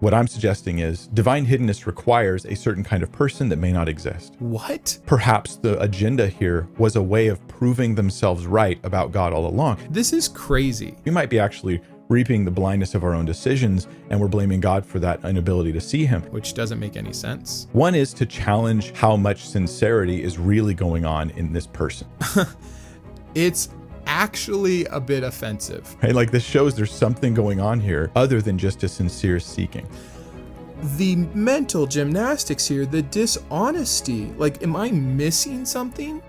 What I'm suggesting is divine hiddenness requires a certain kind of person that may not exist. What? Perhaps the agenda here was a way of proving themselves right about God all along. This is crazy. We might be actually reaping the blindness of our own decisions, and we're blaming God for that inability to see him. Which doesn't make any sense. One is to challenge how much sincerity is really going on in this person. It's actually a bit offensive. Right? Like, this shows there's something going on here other than just a sincere seeking. The mental gymnastics here, the dishonesty, like, am I missing something?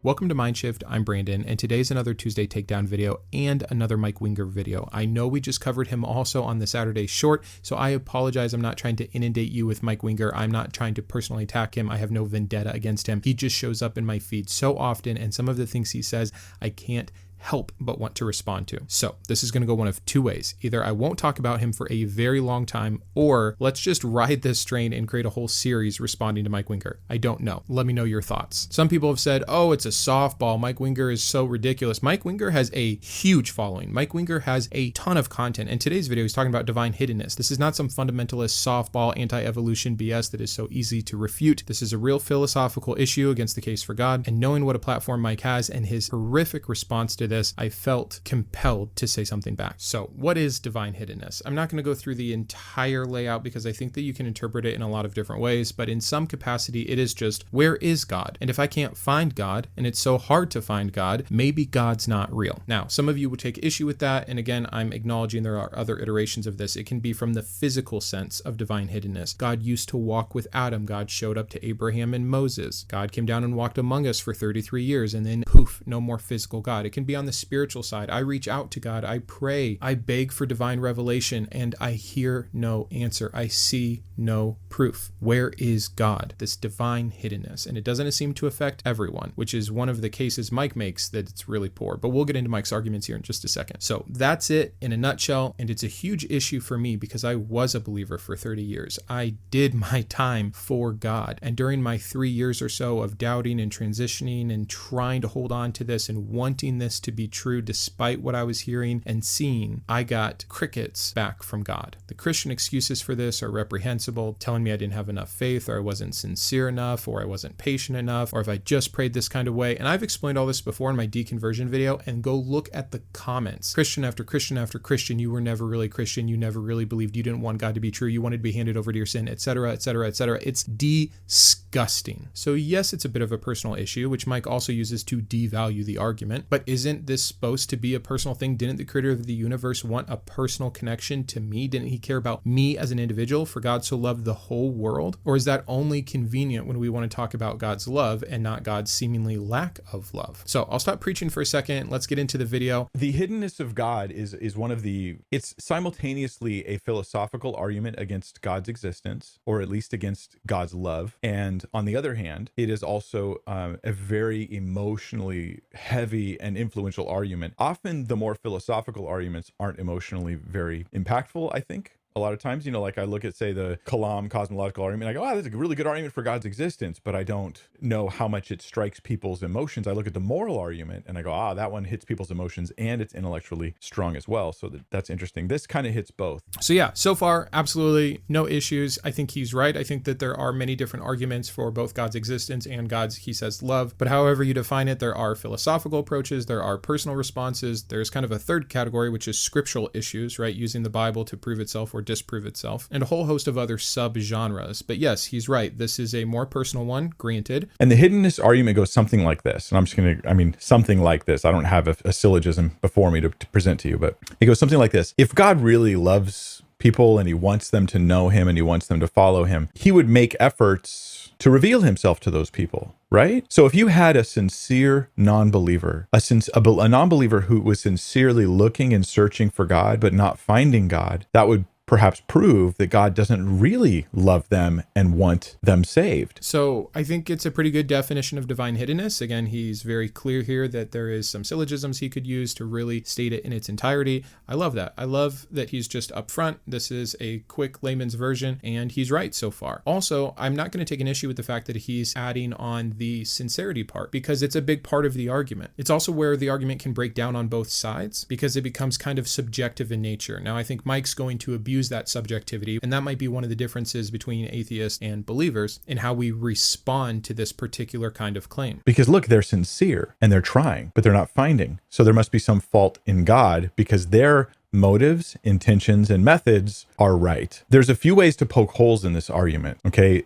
Welcome to Mindshift, I'm Brandon, and today's another Tuesday Takedown video and another Mike Winger video. I know we just covered him also on the Saturday short, so I apologize. I'm not trying to inundate you with Mike Winger. I'm not trying to personally attack him. I have no vendetta against him. He just shows up in my feed so often, and some of the things he says, I can't help but want to respond to. So this is going to go one of two ways. Either I won't talk about him for a very long time, or let's just ride this train and create a whole series responding to Mike Winger. I don't know. Let me know your thoughts. Some people have said, oh, it's a softball. Mike Winger is so ridiculous. Mike Winger has a huge following. Mike Winger has a ton of content. And today's video, he's talking about divine hiddenness. This is not some fundamentalist softball anti-evolution BS that is so easy to refute. This is a real philosophical issue against the case for God. And knowing what a platform Mike has and his horrific response to this, I felt compelled to say something back. So what is divine hiddenness? I'm not going to go through the entire layout because I think that you can interpret it in a lot of different ways, but in some capacity, it is just, where is God? And if I can't find God, and it's so hard to find God, maybe God's not real. Now, some of you would take issue with that. And again, I'm acknowledging there are other iterations of this. It can be from the physical sense of divine hiddenness. God used to walk with Adam. God showed up to Abraham and Moses. God came down and walked among us for 33 years, and then poof, no more physical God. It can be on the spiritual side. I reach out to God. I pray. I beg for divine revelation, and I hear no answer. I see no proof. Where is God? This divine hiddenness. And it doesn't seem to affect everyone, which is one of the cases Mike makes that it's really poor. But we'll get into Mike's arguments here in just a second. So that's it in a nutshell. And it's a huge issue for me because I was a believer for 30 years. I did my time for God. And during my 3 years or so of doubting and transitioning and trying to hold on to this and wanting this to be true despite what I was hearing and seeing, I got crickets back from God. The Christian excuses for this are reprehensible, telling me I didn't have enough faith, or I wasn't sincere enough, or I wasn't patient enough, or if I just prayed this kind of way. And I've explained all this before in my deconversion video, and go look at the comments. Christian after Christian after Christian, you were never really Christian, you never really believed, you didn't want God to be true, you wanted to be handed over to your sin, etc., etc., etc. It's disgusting. So yes, it's a bit of a personal issue, which Mike also uses to devalue the argument, but isn't this supposed to be a personal thing? Didn't the creator of the universe want a personal connection to me? Didn't he care about me as an individual? For God so loved the whole world? Or is that only convenient when we want to talk about God's love and not God's seemingly lack of love? So I'll stop preaching for a second. Let's get into the video. The hiddenness of God is one of the, it's simultaneously a philosophical argument against God's existence, or at least against God's love. And on the other hand, it is also a very emotionally heavy and influential argument. Often the more philosophical arguments aren't emotionally very impactful, I think. A lot of times, you know, like I look at, say, the Kalam cosmological argument, I go, oh, that's a really good argument for God's existence, but I don't know how much it strikes people's emotions. I look at the moral argument and I go, that one hits people's emotions and it's intellectually strong as well. So that's interesting. This kind of hits both. So yeah, so far, absolutely no issues. I think he's right. I think that there are many different arguments for both God's existence and God's, he says, love. But however you define it, there are philosophical approaches, there are personal responses. There's kind of a third category, which is scriptural issues, right? Using the Bible to prove itself or disprove itself, and a whole host of other sub-genres. But yes, he's right. This is a more personal one, granted. And the hiddenness argument goes something like this. And I'm just going to, something like this. I don't have a syllogism before me to present to you, but it goes something like this. If God really loves people and he wants them to know him and he wants them to follow him, he would make efforts to reveal himself to those people, right? So if you had a sincere non-believer, a non-believer who was sincerely looking and searching for God, but not finding God, that would perhaps prove that God doesn't really love them and want them saved. So I think it's a pretty good definition of divine hiddenness. Again, he's very clear here that there is some syllogisms he could use to really state it in its entirety. I love that. I love that he's just upfront. This is a quick layman's version, and he's right so far. Also, I'm not going to take an issue with the fact that he's adding on the sincerity part, because it's a big part of the argument. It's also where the argument can break down on both sides, because it becomes kind of subjective in nature. Now, I think Mike's going to abuse that subjectivity, and that might be one of the differences between atheists and believers in how we respond to this particular kind of claim. Because look, they're sincere and they're trying, but they're not finding. So there must be some fault in God because their motives, intentions, and methods are right. There's a few ways to poke holes in this argument, okay?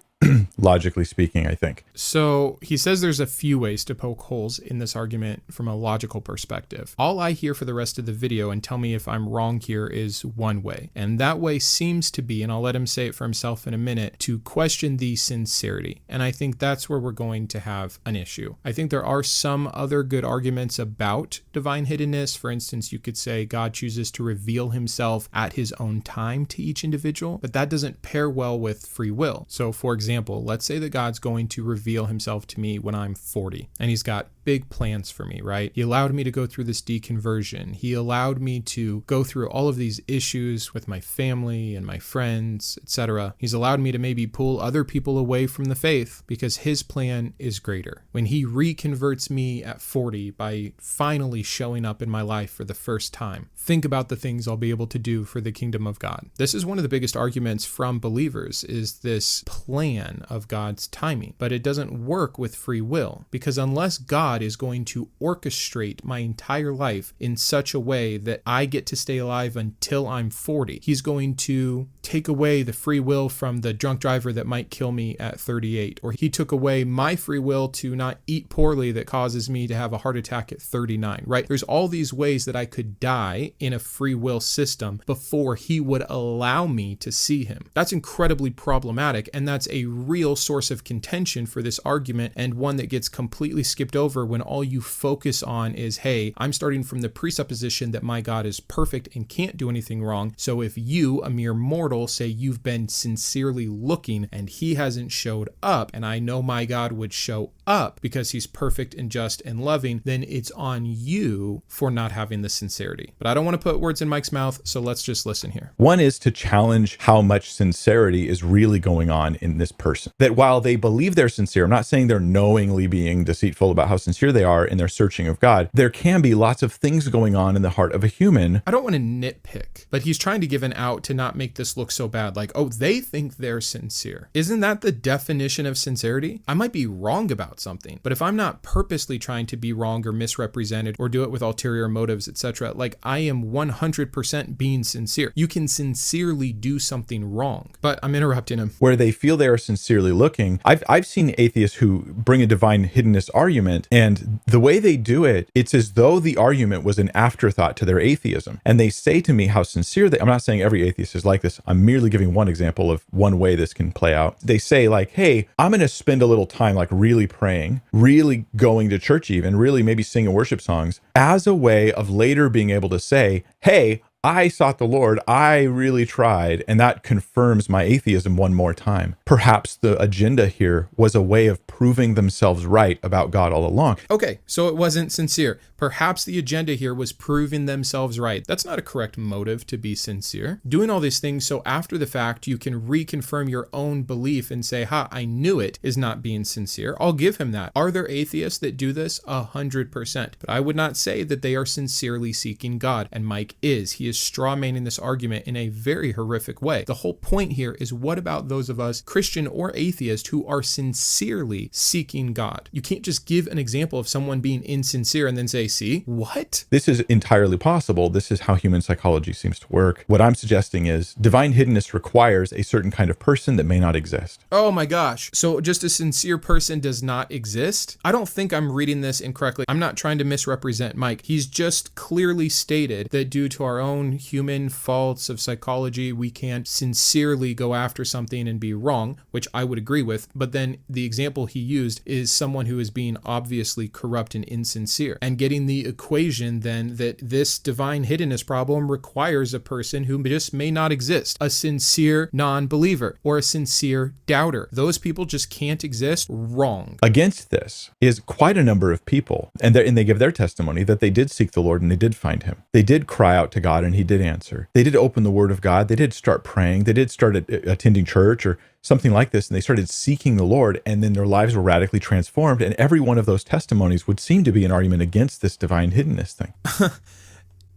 Logically speaking, I think. So he says there's a few ways to poke holes in this argument from a logical perspective. All I hear for the rest of the video, and tell me if I'm wrong here, is one way. And that way seems to be, and I'll let him say it for himself in a minute, to question the sincerity. And I think that's where we're going to have an issue. I think there are some other good arguments about divine hiddenness. For instance, you could say God chooses to reveal himself at his own time to each individual, but that doesn't pair well with free will. So for example, let's say that God's going to reveal himself to me when I'm 40, and he's got big plans for me, right? He allowed me to go through this deconversion. He allowed me to go through all of these issues with my family and my friends, etc. He's allowed me to maybe pull other people away from the faith because his plan is greater. When he reconverts me at 40 by finally showing up in my life for the first time, think about the things I'll be able to do for the kingdom of God. This is one of the biggest arguments from believers, is this plan of God's timing. But it doesn't work with free will, because unless God is going to orchestrate my entire life in such a way that I get to stay alive until I'm 40, he's going to take away the free will from the drunk driver that might kill me at 38, or he took away my free will to not eat poorly that causes me to have a heart attack at 39, right? There's all these ways that I could die in a free will system before he would allow me to see him. That's incredibly problematic, and that's a real source of contention for this argument, and one that gets completely skipped over when all you focus on is, hey, I'm starting from the presupposition that my God is perfect and can't do anything wrong. So if you, a mere mortal, say you've been sincerely looking and he hasn't showed up, and I know my God would show up because he's perfect and just and loving, then it's on you for not having the sincerity. But I don't want to put words in Mike's mouth, so let's just listen here. One is to challenge how much sincerity is really going on in this person. That while they believe they're sincere, I'm not saying they're knowingly being deceitful about how sincere they are in their searching of God. There can be lots of things going on in the heart of a human. I don't want to nitpick, but he's trying to give an out to not make this look so bad. Like, oh, they think they're sincere. Isn't that the definition of sincerity? I might be wrong about something, but if I'm not purposely trying to be wrong or misrepresented or do it with ulterior motives, etc., like I am 100% being sincere. You can sincerely do something wrong, but I'm interrupting him. Where they feel they are sincerely looking. I've seen atheists who bring a divine hiddenness argument, and the way they do it, it's as though the argument was an afterthought to their atheism. And they say to me how sincere they, I'm not saying every atheist is like this. I'm merely giving one example of one way this can play out. They say like, hey, I'm going to spend a little time like really praying, really going to church even, really maybe singing worship songs as a way of later being able to say, hey, I sought the Lord, I really tried, and that confirms my atheism one more time. Perhaps the agenda here was a way of proving themselves right about God all along. Okay, so it wasn't sincere. Perhaps the agenda here was proving themselves right. That's not a correct motive to be sincere. Doing all these things so after the fact you can reconfirm your own belief and say, ha, I knew it, is not being sincere. I'll give him that. Are there atheists that do this? 100%. But I would not say that they are sincerely seeking God, and Mike is. He is strawmanning this argument in a very horrific way. The whole point here is, what about those of us, Christian or atheist, who are sincerely seeking God? You can't just give an example of someone being insincere and then say, see, what? This is entirely possible. This is how human psychology seems to work. What I'm suggesting is divine hiddenness requires a certain kind of person that may not exist. Oh my gosh. So just a sincere person does not exist? I don't think I'm reading this incorrectly. I'm not trying to misrepresent Mike. He's just clearly stated that due to our own own human faults of psychology, we can't sincerely go after something and be wrong, which I would agree with. But then the example he used is someone who is being obviously corrupt and insincere, and getting the equation then that this divine hiddenness problem requires a person who just may not exist, a sincere non-believer or a sincere doubter. Those people just can't exist. Wrong. Against this is quite a number of people, and they give their testimony that they did seek the Lord and they did find him. They did cry out to God and he did answer. They did open the word of God. They did start praying. They did start attending church or something like this, and they started seeking the Lord, and then their lives were radically transformed. And every one of those testimonies would seem to be an argument against this divine hiddenness thing.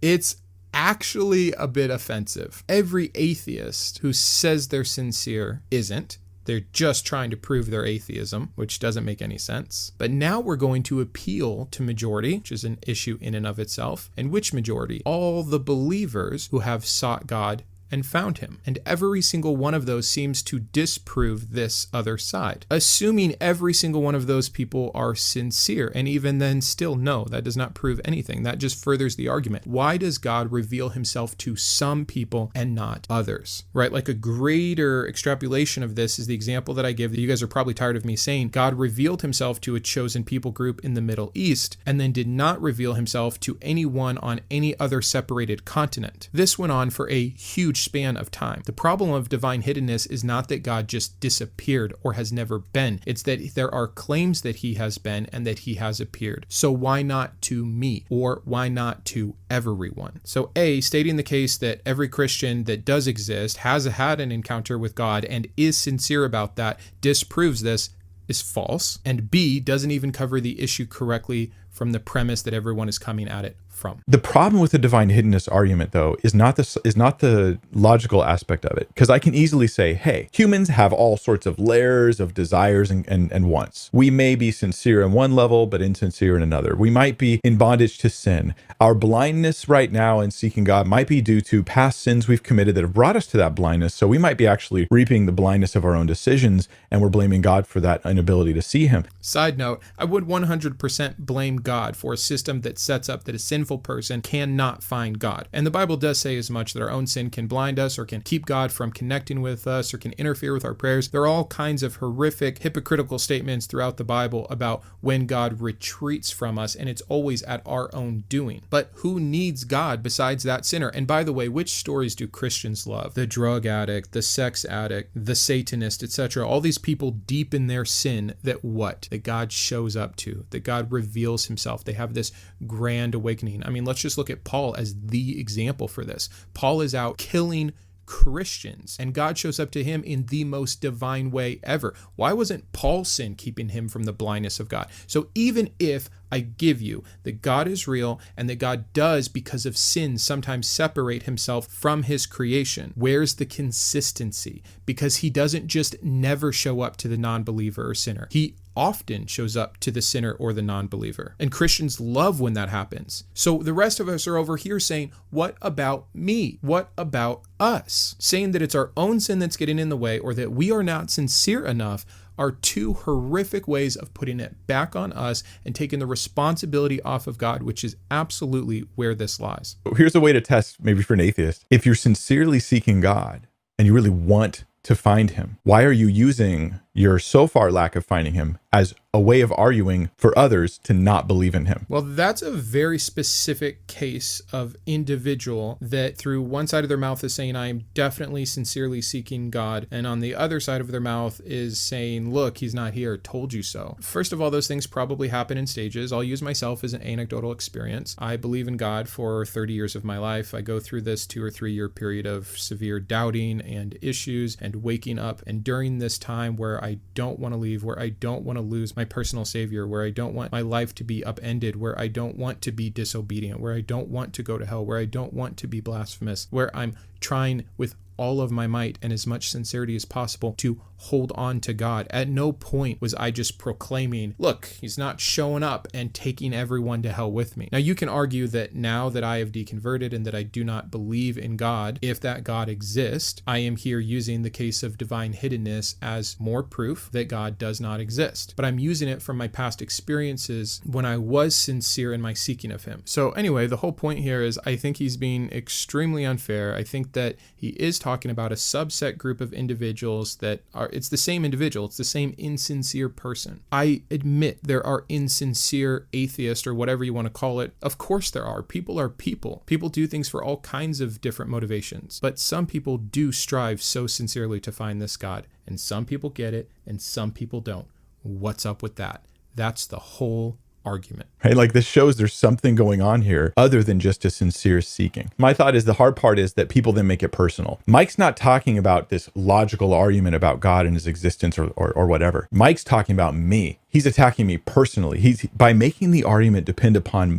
It's actually a bit offensive. Every atheist who says they're sincere isn't. They're just trying to prove their atheism, which doesn't make any sense. But now we're going to appeal to majority, which is an issue in and of itself. And which majority? All the believers who have sought God and found him. And every single one of those seems to disprove this other side. Assuming every single one of those people are sincere, and even then still, no, that does not prove anything. That just furthers the argument. Why does God reveal himself to some people and not others? Right? Like a greater extrapolation of this is the example that I give that you guys are probably tired of me saying. God revealed himself to a chosen people group in the Middle East and then did not reveal himself to anyone on any other separated continent. This went on for a huge span of time. The problem of divine hiddenness is not that God just disappeared or has never been. It's that there are claims that he has been and that he has appeared. So why not to me? Or why not to everyone? So A, stating the case that every Christian that does exist has had an encounter with God and is sincere about that disproves this is false. And B, doesn't even cover the issue correctly from the premise that everyone is coming at it from. The problem with the divine hiddenness argument, though, is not the logical aspect of it. Because I can easily say, hey, humans have all sorts of layers of desires and wants. We may be sincere in one level, but insincere in another. We might be in bondage to sin. Our blindness right now in seeking God might be due to past sins we've committed that have brought us to that blindness. So we might be actually reaping the blindness of our own decisions, and we're blaming God for that inability to see him. Side note, I would 100% blame God for a system that sets up that a sinful person cannot find God. And the Bible does say as much, that our own sin can blind us or can keep God from connecting with us or can interfere with our prayers. There are all kinds of horrific, hypocritical statements throughout the Bible about when God retreats from us, and it's always at our own doing. But who needs God besides that sinner? And by the way, which stories do Christians love? The drug addict, the sex addict, the Satanist, etc. All these people deep in their sin that what? That God shows up to, that God reveals himself. They have this grand awakening. I mean, let's just look at Paul as the example for this. Paul is out killing Christians, and God shows up to him in the most divine way ever. Why wasn't Paul's sin keeping him from the blindness of God? So even if I give you that God is real and that God does, because of sin, sometimes separate himself from his creation, where's the consistency? Because he doesn't just never show up to the non-believer or sinner. He often shows up to the sinner or the non-believer. And Christians love when that happens. So the rest of us are over here saying, what about me? What about us? Saying that it's our own sin that's getting in the way, or that we are not sincere enough, are two horrific ways of putting it back on us and taking the responsibility off of God, which is absolutely where this lies. Here's a way to test, maybe for an atheist. If you're sincerely seeking God and you really want to find him, why are you using your so far lack of finding him as a way of arguing for others to not believe in him? Well, that's a very specific case of individual that through one side of their mouth is saying, I am definitely sincerely seeking God. And on the other side of their mouth is saying, look, he's not here. Told you so. First of all, those things probably happen in stages. I'll use myself as an anecdotal experience. I believe in God for 30 years of my life. I go through this 2 or 3 year period of severe doubting and issues and waking up. And during this time where I don't want to leave, where I don't want to lose my personal savior, where I don't want my life to be upended, where I don't want to be disobedient, where I don't want to go to hell, where I don't want to be blasphemous, where I'm trying with all of my might and as much sincerity as possible to hold on to God. At no point was I just proclaiming, look, he's not showing up, and taking everyone to hell with me. Now, you can argue that now that I have deconverted and that I do not believe in God, if that God exists, I am here using the case of divine hiddenness as more proof that God does not exist. But I'm using it from my past experiences when I was sincere in my seeking of him. So anyway, the whole point here is I think he's being extremely unfair. I think that he is talking about a subset group of individuals that are, it's the same individual, it's the same insincere person. I admit there are insincere atheists or whatever you want to call it. Of course there are. People are people. People do things for all kinds of different motivations. But some people do strive so sincerely to find this God. And some people get it and some people don't. What's up with that? That's the whole argument. Right? Like, this shows there's something going on here other than just a sincere seeking. My thought is the hard part is that people then make it personal. Mike's not talking about this logical argument about God and his existence or whatever. Mike's talking about me. He's attacking me personally. He's by making the argument depend upon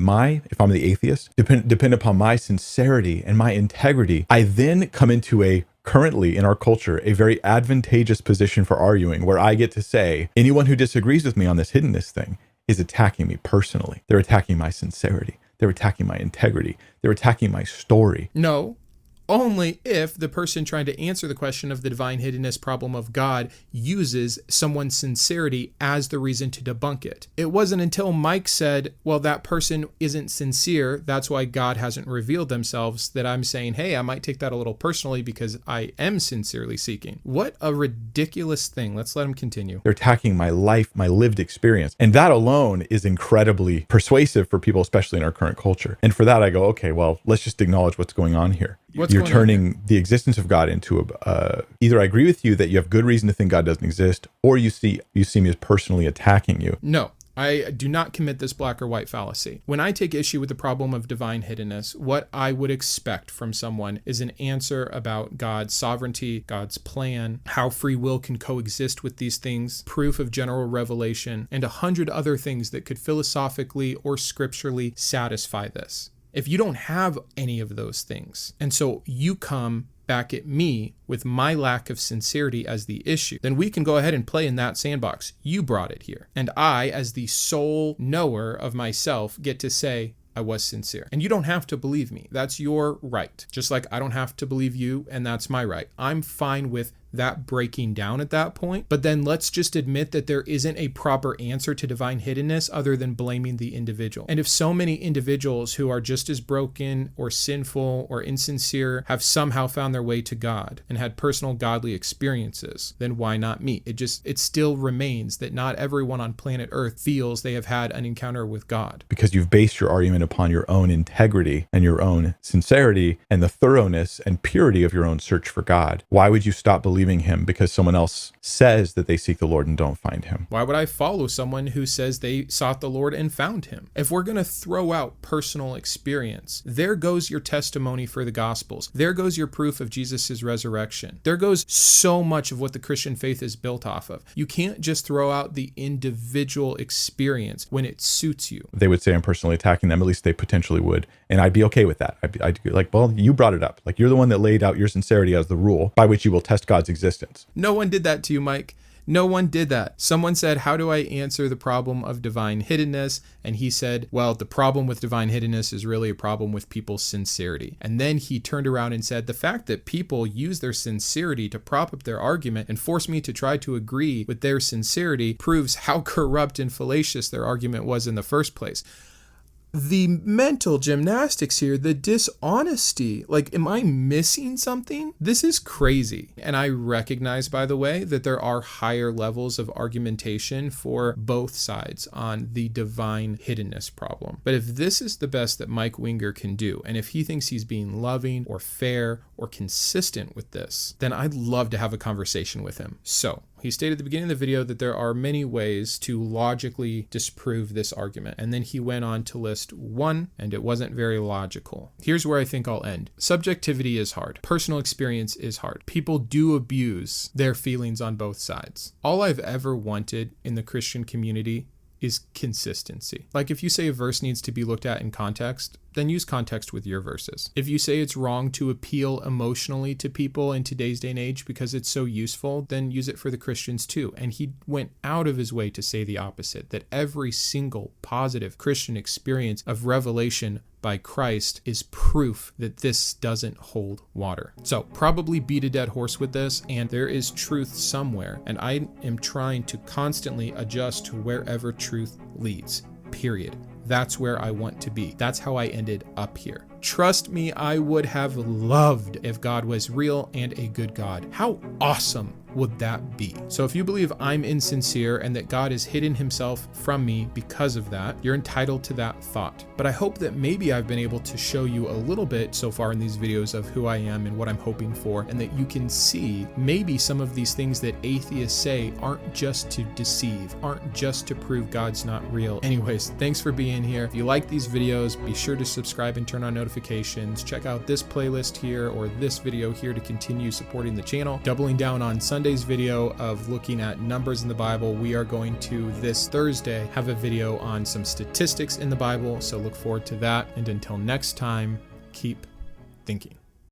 if I'm the atheist, depend upon my sincerity and my integrity. I then come into currently in our culture, a very advantageous position for arguing, where I get to say, anyone who disagrees with me on this hiddenness thing is attacking me personally. They're attacking my sincerity. They're attacking my integrity. They're attacking my story. No, only if the person trying to answer the question of the divine hiddenness problem of God uses someone's sincerity as the reason to debunk it. It wasn't until Mike said, well, that person isn't sincere, that's why God hasn't revealed themselves, that I'm saying, hey, I might take that a little personally because I am sincerely seeking. What a ridiculous thing. Let's let him continue. They're attacking my life, my lived experience. And that alone is incredibly persuasive for people, especially in our current culture. And for that, I go, okay, well, let's just acknowledge what's going on here. You're turning the existence of God into either I agree with you that you have good reason to think God doesn't exist, or you see me as personally attacking you. No, I do not commit this black or white fallacy. When I take issue with the problem of divine hiddenness, what I would expect from someone is an answer about God's sovereignty, God's plan, how free will can coexist with these things, proof of general revelation, and 100 other things that could philosophically or scripturally satisfy this. If you don't have any of those things, and so you come back at me with my lack of sincerity as the issue, then we can go ahead and play in that sandbox. You brought it here. And I, as the sole knower of myself, get to say, I was sincere. And you don't have to believe me. That's your right. Just like I don't have to believe you, and that's my right. I'm fine with that breaking down at that point. But then let's just admit that there isn't a proper answer to divine hiddenness other than blaming the individual. And if so many individuals who are just as broken or sinful or insincere have somehow found their way to God and had personal godly experiences, then why not me? It still remains that not everyone on planet Earth feels they have had an encounter with God. Because you've based your argument upon your own integrity and your own sincerity and the thoroughness and purity of your own search for God. Why would you stop believing him because someone else says that they seek the Lord and don't find him? Why would I follow someone who says they sought the Lord and found him? If we're going to throw out personal experience, there goes your testimony for the Gospels. There goes your proof of Jesus' resurrection. There goes so much of what the Christian faith is built off of. You can't just throw out the individual experience when it suits you. They would say I'm personally attacking them. At least they potentially would. And I'd be okay with that. I'd be like, well, you brought it up. Like, you're the one that laid out your sincerity as the rule by which you will test God's existence. No one did that to you, Mike. No one did that. Someone said, how do I answer the problem of divine hiddenness? And he said, well, the problem with divine hiddenness is really a problem with people's sincerity. And then he turned around and said, the fact that people use their sincerity to prop up their argument and force me to try to agree with their sincerity proves how corrupt and fallacious their argument was in the first place. The mental gymnastics here, the dishonesty, like, am I missing something? This is crazy. And I recognize, by the way, that there are higher levels of argumentation for both sides on the divine hiddenness problem. But if this is the best that Mike Winger can do, and if he thinks he's being loving or fair or consistent with this, then I'd love to have a conversation with him. So, he stated at the beginning of the video that there are many ways to logically disprove this argument. And then he went on to list one, and it wasn't very logical. Here's where I think I'll end. Subjectivity is hard. Personal experience is hard. People do abuse their feelings on both sides. All I've ever wanted in the Christian community is consistency. Like, if you say a verse needs to be looked at in context, then use context with your verses. If you say it's wrong to appeal emotionally to people in today's day and age because it's so useful, then use it for the Christians too. And he went out of his way to say the opposite, that every single positive Christian experience of revelation by Christ is proof that this doesn't hold water. So probably beat a dead horse with this, and there is truth somewhere, and I am trying to constantly adjust to wherever truth leads, period. That's where I want to be. That's how I ended up here. Trust me, I would have loved if God was real and a good God. How awesome would that be? So if you believe I'm insincere and that God has hidden himself from me because of that, you're entitled to that thought. But I hope that maybe I've been able to show you a little bit so far in these videos of who I am and what I'm hoping for, and that you can see maybe some of these things that atheists say aren't just to deceive, aren't just to prove God's not real. Anyways, thanks for being here. If you like these videos, be sure to subscribe and turn on notifications. Check out this playlist here or this video here to continue supporting the channel. Doubling down on Sunday's video of looking at numbers in the Bible, we are going to this Thursday have a video on some statistics in the Bible, so look forward to that. And until next time, keep thinking.